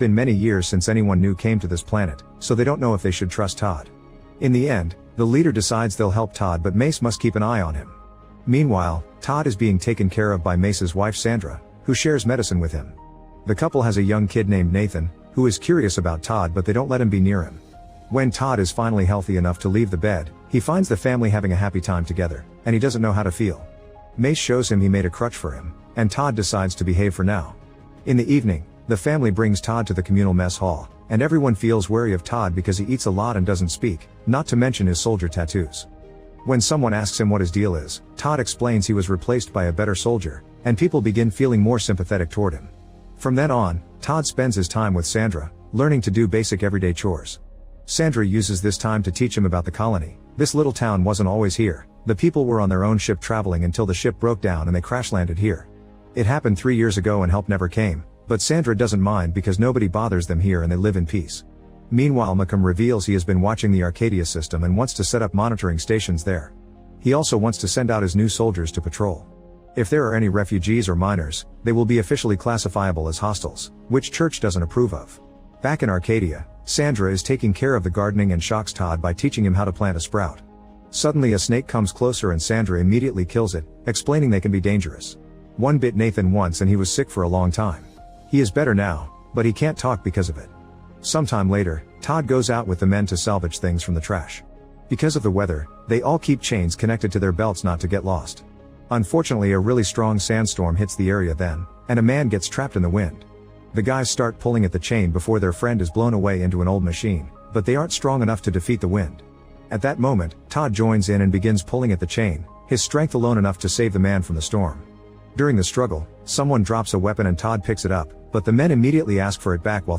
Been many years since anyone new came to this planet, so they don't know if they should trust Todd. In the end, the leader decides they'll help Todd, but Mace must keep an eye on him. Meanwhile, Todd is being taken care of by Mace's wife Sandra, who shares medicine with him. The couple has a young kid named Nathan, who is curious about Todd, but they don't let him be near him. When Todd is finally healthy enough to leave the bed, he finds the family having a happy time together, and he doesn't know how to feel. Mace shows him he made a crutch for him, and Todd decides to behave for now. In the evening, the family brings Todd to the communal mess hall, and everyone feels wary of Todd because he eats a lot and doesn't speak, not to mention his soldier tattoos. When someone asks him what his deal is, Todd explains he was replaced by a better soldier, and people begin feeling more sympathetic toward him. From then on, Todd spends his time with Sandra, learning to do basic everyday chores. Sandra uses this time to teach him about the colony. This little town wasn't always here. The people were on their own ship traveling until the ship broke down and they crash landed here. It happened 3 years ago and help never came, but Sandra doesn't mind because nobody bothers them here and they live in peace. Meanwhile, Malcolm reveals he has been watching the Arcadia system and wants to set up monitoring stations there. He also wants to send out his new soldiers to patrol. If there are any refugees or minors, they will be officially classifiable as hostiles, which Church doesn't approve of. Back in Arcadia, Sandra is taking care of the gardening and shocks Todd by teaching him how to plant a sprout. Suddenly a snake comes closer and Sandra immediately kills it, explaining they can be dangerous. One bit Nathan once and he was sick for a long time. He is better now, but he can't talk because of it. Sometime later, Todd goes out with the men to salvage things from the trash. Because of the weather, they all keep chains connected to their belts not to get lost. Unfortunately, a really strong sandstorm hits the area then, and a man gets trapped in the wind. The guys start pulling at the chain before their friend is blown away into an old machine, but they aren't strong enough to defeat the wind. At that moment, Todd joins in and begins pulling at the chain, his strength alone enough to save the man from the storm. During the struggle, someone drops a weapon and Todd picks it up, but the men immediately ask for it back while